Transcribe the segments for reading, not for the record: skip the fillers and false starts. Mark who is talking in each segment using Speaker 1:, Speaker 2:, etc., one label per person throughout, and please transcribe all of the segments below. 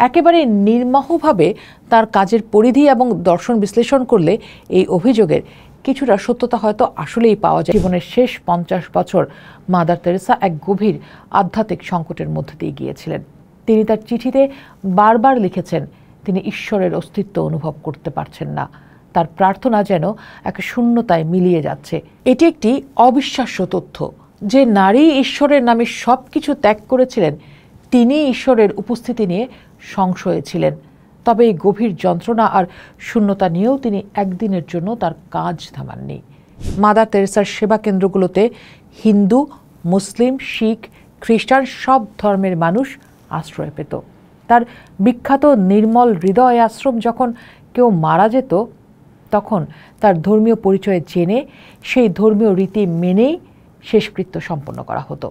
Speaker 1: একেবারে নির্মমভাবে তার কাজের পরিধি এবং দর্শন বিশ্লেষণ করলে এই অভিযোগের কিছুটা সত্যতা হয়তো আসলেই পাওয়া যায়। জীবনের শেষ 50 বছর মাদার তেরেসা এক গভীর আধ্যাত্মিক সংকটের মধ্যে দিয়ে গিয়েছিলেন। তিনি তার চিঠিতে বারবার লিখেছেন তিনি ঈশ্বরের অস্তিত্ব অনুভব করতে পারছেন না। তার প্রার্থনা যেন এক শূন্যতায় মিলিয়ে যাচ্ছে। এটি একটি অবিশ্বাস্য তথ্য যে নারী ঈশ্বরের নামে সবকিছু ত্যাগ করেছিলেন, তিনি ঈশ্বরের উপস্থিতি নিয়ে সংশয়ে ছিলেন। তবে এই গভীর যন্ত্রণা আর শূন্যতা নিয়েও তিনি একদিনের জন্য তার কাজ থামাননি। মাদার তেরেসার সেবা কেন্দ্রগুলোতে হিন্দু, মুসলিম, শিখ, খ্রিস্টান সব ধর্মের মানুষ আশ্রয় পেত। তার বিখ্যাত নির্মল হৃদয় আশ্রম যখন কেউ মারা যেত, তখন তার ধর্মীয় পরিচয় জেনে সেই ধর্মীয় রীতি মেনেই শেষকৃত্য সম্পন্ন করা হতো।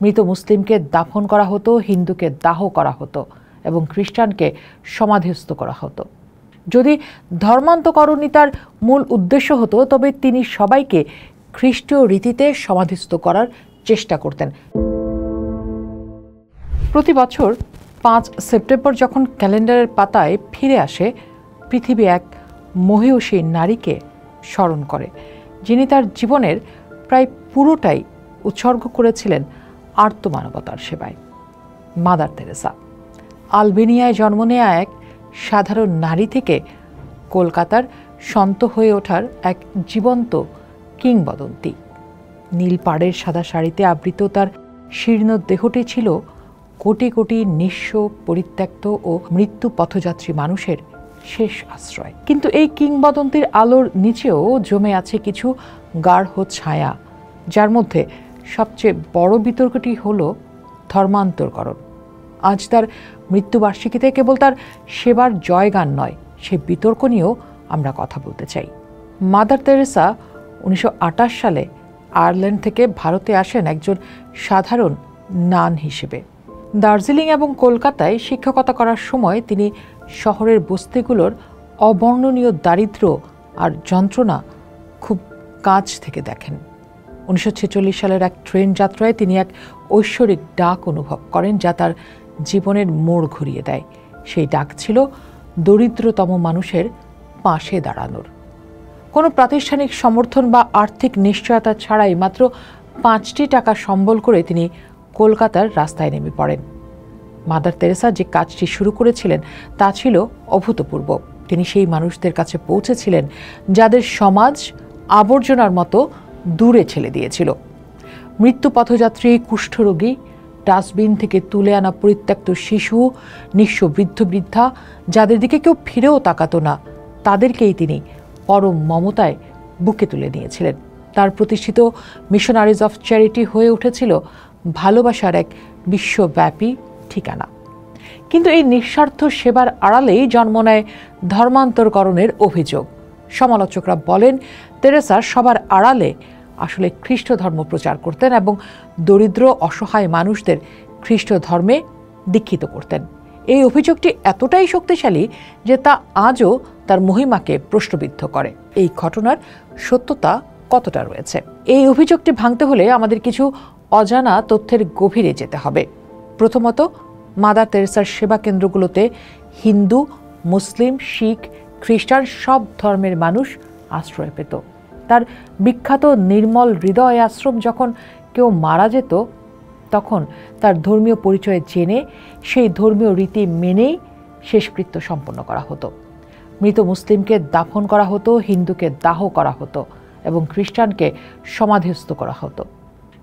Speaker 1: মৃত মুসলিমকে দাফন করা হতো, হিন্দুকে দাহ করা হতো এবং খ্রিস্টানকে সমাধিস্থ করা হতো। যদি ধর্মান্তকরণই তার মূল উদ্দেশ্য হতো, তবে তিনি সবাইকে খ্রিস্টীয় রীতিতে সমাধিস্থ করার চেষ্টা করতেন। প্রতি বছর 5 সেপ্টেম্বর যখন ক্যালেন্ডারের পাতায় ফিরে আসে, পৃথিবী এক মহীয়সী নারীকে স্মরণ করে, যিনি তার জীবনের প্রায় পুরোটাই উৎসর্গ করেছিলেন আর্তমানবতার সেবায়। মাদার তেরেসা আলবেনিয়ায় জন্ম নেয়া এক সাধারণ নারী থেকে কলকাতার সন্ত হয়ে ওঠার এক জীবন্ত কিংবদন্তি। নীল পাড়ের সাদা শাড়িতে আবৃত তার শীর্ণ দেহটি ছিল কোটি কোটি নিঃস্ব, পরিত্যক্ত ও মৃত্যু পথযাত্রী মানুষের শেষ আশ্রয়। কিন্তু এই কিংবদন্তির আলোর নিচেও জমে আছে কিছু গাঢ় ছায়া, যার মধ্যে সবচেয়ে বড় বিতর্কটি হল ধর্মান্তরকরণ। আজ তার মৃত্যুবার্ষিকীতে কেবল তার সেবার জয়গান নয়, সে বিতর্ক নিয়েও আমরা কথা বলতে চাই। মাদার তেরেসা 1928 সালে আয়ারল্যান্ড থেকে ভারতে আসেন একজন সাধারণ নান হিসেবে। দার্জিলিং এবং কলকাতায় শিক্ষকতা করার সময় তিনি শহরের বস্তিগুলোর অবর্ণনীয় দারিদ্র্য আর যন্ত্রণা খুব কাছ থেকে দেখেন। 1946 সালের এক ট্রেন যাত্রায় তিনি এক ঐশ্বরিক ডাক অনুভব করেন, যা তার জীবনের মোড় ঘুরিয়ে দেয়। সেই ডাক ছিল দরিদ্রতম মানুষের পাশে দাঁড়ানোর। কোনো প্রাতিষ্ঠানিক সমর্থন বা আর্থিক নিশ্চয়তা ছাড়াই মাত্র 5টি টাকা সম্বল করে তিনি কলকাতার রাস্তায় নেমে পড়েন। মাদার তেরেসা যে কাজটি শুরু করেছিলেন তা ছিল অভূতপূর্ব। তিনি সেই মানুষদের কাছে পৌঁছেছিলেন যাদের সমাজ আবর্জনার মতো দূরে ঠেলে দিয়েছিল। মৃত্যু পথযাত্রী, কুষ্ঠরোগী, ডাস্টবিন থেকে তুলে আনা পরিত্যক্ত শিশু, নিঃস্ব বৃদ্ধ বৃদ্ধা, যাদের দিকে কেউ ফিরেও তাকাতো না, তাদেরকেই তিনি পরম মমতায় বুকে তুলে নিয়েছিলেন। তার প্রতিষ্ঠিত মিশনারিজ অফ চ্যারিটি হয়ে উঠেছিল ভালোবাসার এক বিশ্বব্যাপী ঠিকানা। কিন্তু এই নিঃস্বার্থ সেবার আড়ালেই জন্ম নেয় ধর্মান্তরকরণের অভিযোগ। সমালোচকরা বলেন তেরেসা সবার আড়ালে আসলে খ্রিস্ট ধর্ম প্রচার করতেন এবং দরিদ্র অসহায় মানুষদের খ্রিস্ট ধর্মে দীক্ষিত করতেন। এই অভিযোগটি এতটাই শক্তিশালী যে তা আজও তার মহিমাকে প্রশ্নবিদ্ধ করে। এই ঘটনার সত্যতা কতটা রয়েছে? এই অভিযোগটি ভাঙতে হলে আমাদের কিছু অজানা তথ্যের গভীরে যেতে হবে। প্রথমত, মাদার তেরেসার সেবা কেন্দ্রগুলোতে হিন্দু, মুসলিম, শিখ, খ্রিস্টান সব ধর্মের মানুষ আশ্রয় পেত। তার বিখ্যাত নির্মল হৃদয় আশ্রম যখন কেউ মারা যেত, তখন তার ধর্মীয় পরিচয় জেনে সেই ধর্মীয় রীতি মেনেই শেষকৃত্য সম্পন্ন করা হতো। মৃত মুসলিমকে দাফন করা হতো, হিন্দুকে দাহ করা হতো এবং খ্রিস্টানকে সমাধিস্থ করা হতো।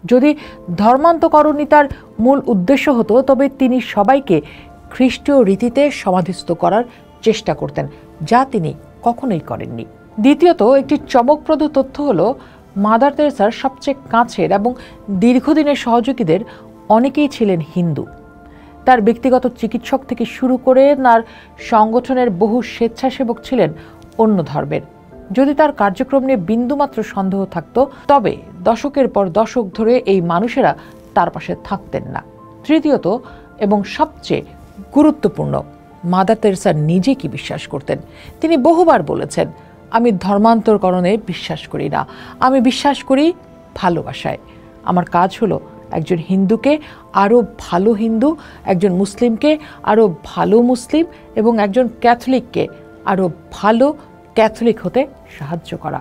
Speaker 1: যদি ধর্মান্তকরণই তার মূল উদ্দেশ্য হতো, তবে তিনি সবাইকে খ্রিস্টীয় রীতিতে সমাধিস্থ করার চেষ্টা করতেন, যা তিনি কখনোই করেননি। দ্বিতীয়ত, একটি চমকপ্রদ তথ্য হলো মাদার তেরেসার সবচেয়ে কাছের এবং দীর্ঘদিনের সহযোগীদের অনেকেই ছিলেন হিন্দু। তার ব্যক্তিগত চিকিৎসক থেকে শুরু করে তার সংগঠনের বহু স্বেচ্ছাসেবক ছিলেন অন্য ধর্মের। যদি তার কার্যক্রম নিয়ে বিন্দুমাত্র সন্দেহ থাকত, তবে দশকের পর দশক ধরে এই মানুষেরা তার পাশে থাকতেন না। তৃতীয়ত এবং সবচেয়ে গুরুত্বপূর্ণ, মাদার তেরেসা নিজে কি বিশ্বাস করতেন? তিনি বহুবার বলেছেন, আমি ধর্মান্তরকরণে বিশ্বাস করি না, আমি বিশ্বাস করি ভালোবাসায়। আমার কাজ হলো একজন হিন্দুকে আরও ভালো হিন্দু, একজন মুসলিমকে আরও ভালো মুসলিম এবং একজন ক্যাথলিককে আরও ভালো ক্যাথলিক হতে সাহায্য করা।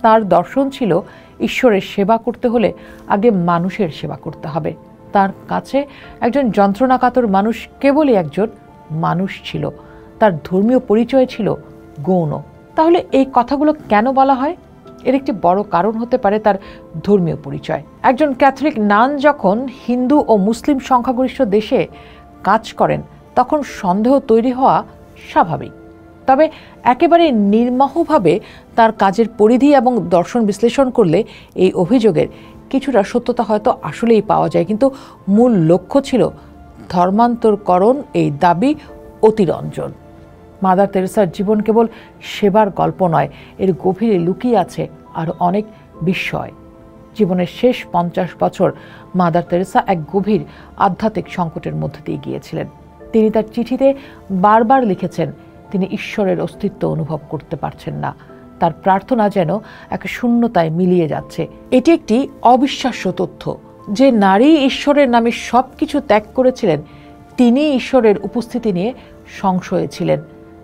Speaker 1: তার দর্শন ছিল ঈশ্বরের সেবা করতে হলে আগে মানুষের সেবা করতে হবে। তার কাছে একজন যন্ত্রণাকাতর মানুষ কেবলই একজন মানুষ ছিল। তার ধর্মীয় পরিচয় ছিল গৌণ। তাহলে এই কথাগুলো কেন বলা হয়? এর একটি বড় কারণ হতে পারে তার ধর্মীয় পরিচয়। একজন ক্যাথলিক নান যখন হিন্দু ও মুসলিম সংখ্যাগরিষ্ঠ দেশে কাজ করেন তখন সন্দেহ তৈরি হওয়া স্বাভাবিক। তবে একেবারে নির্মোহভাবে তার কাজের পরিধি এবং দর্শন বিশ্লেষণ করলে এই অভিযোগের কিছুটা সত্যতা হয়তো আসলেই পাওয়া যায়, কিন্তু মূল লক্ষ্য ছিল ধর্মান্তরকরণ। এই দাবি অতিরঞ্জন। মাদার তেরেসার জীবন কেবল সেবার গল্প নয়, এর গভীরে লুকিয়ে আছে আরও অনেক বিস্ময়। জীবনের শেষ 50 বছর মাদার তেরেসা এক গভীর আধ্যাত্মিক সংকটের মধ্যে দিয়ে গিয়েছিলেন। তিনি তার চিঠিতে বারবার লিখেছেন তিনি ঈশ্বরের অস্তিত্ব অনুভব করতে পারছেন না। তার প্রার্থনা যেন এক শূন্যতায় মিলিয়ে যাচ্ছে। এটি একটি অবিশ্বাস্য তথ্য যে নারী ঈশ্বরের নামে সব কিছু ত্যাগ করেছিলেন, তিনি ঈশ্বরের উপস্থিতি নিয়ে সংশয়ে ছিলেন।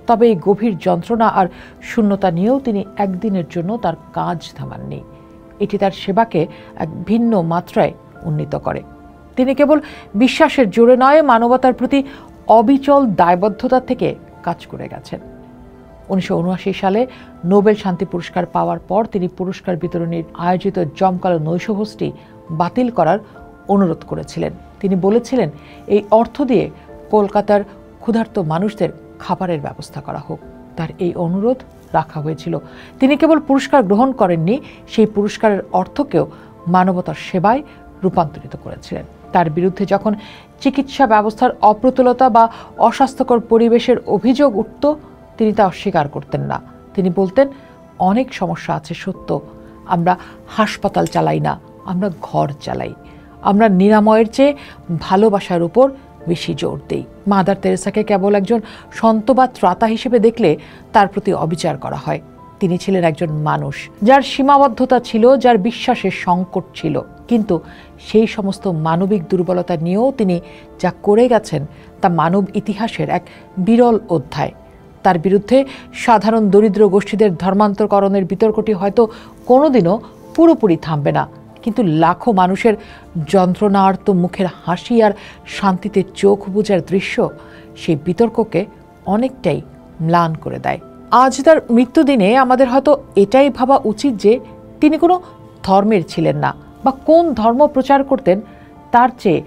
Speaker 1: তবে এই গভীর যন্ত্রণা আর শূন্যতা নিয়েও তিনি একদিনের জন্য তার কাজ থামাননি। এটি তার সেবাকে এক ভিন্ন মাত্রায় উন্নীত করে। তিনি কেবল বিশ্বাসের জোরে নয়, মানবতার প্রতি অবিচল দায়বদ্ধতা থেকে কাজ করে গেছেন। 1979 সালে নোবেল শান্তি পুরস্কার পাওয়ার পর তিনি পুরস্কার বিতরণীর আয়োজিত জমকালো নৈশভোজটি বাতিল করার অনুরোধ করেছিলেন। তিনি বলেছিলেন এই অর্থ দিয়ে কলকাতার ক্ষুধার্ত মানুষদের খাবারের ব্যবস্থা করা হোক। তার এই অনুরোধ রাখা হয়েছিল। তিনি কেবল পুরস্কার গ্রহণ করেননি, সেই পুরস্কারের অর্থকেও মানবতার সেবায় রূপান্তরিত করেছিলেন। তার বিরুদ্ধে যখন চিকিৎসা ব্যবস্থার অপ্রতুলতা বা অস্বাস্থ্যকর পরিবেশের অভিযোগ উঠত, তিনি তা অস্বীকার করতেন না। তিনি বলতেন অনেক সমস্যা আছে সত্য, আমরা হাসপাতাল চালাই না, আমরা ঘর চালাই। আমরা নিরাময়ের চেয়ে ভালোবাসার উপর বেশি জোর দেই। মাদার তেরেসাকে কেবল একজন সন্ত বা ত্রাতা হিসেবে দেখলে তার প্রতি অবিচার করা হয়। তিনি ছিলেন একজন মানুষ যার সীমাবদ্ধতা ছিল, যার বিশ্বাসের সংকট ছিল, কিন্তু সেই সমস্ত মানবিক দুর্বলতা নিয়েও তিনি যা করে গেছেন তা মানব ইতিহাসের এক বিরল অধ্যায়। তার বিরুদ্ধে সাধারণ দরিদ্র গোষ্ঠীদের ধর্মান্তরকরণের বিতর্কটি হয়তো কোনোদিনও পুরোপুরি থামবে না, কিন্তু লাখো মানুষের যন্ত্রণার্ত মুখের হাসি আর শান্তিতে চোখ বুজার দৃশ্য সেই বিতর্ককে অনেকটাই ম্লান করে দেয়। আজ তার মৃত্যুদিনে আমাদের হয়তো এটাই ভাবা উচিত যে তিনি কোনো ধর্মের ছিলেন না, বা কোন ধর্ম প্রচার করতেন তার চেয়ে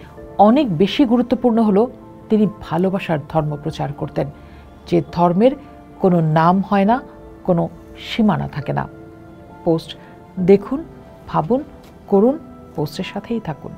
Speaker 1: অনেক বেশি গুরুত্বপূর্ণ হলো তিনি ভালোবাসার ধর্ম প্রচার করতেন, যে ধর্মের কোনো নাম হয় না, কোনো সীমানা থাকে না। পোস্ট দেখুন, ভাবুন, করুন, পোস্টের সাথেই থাকুন।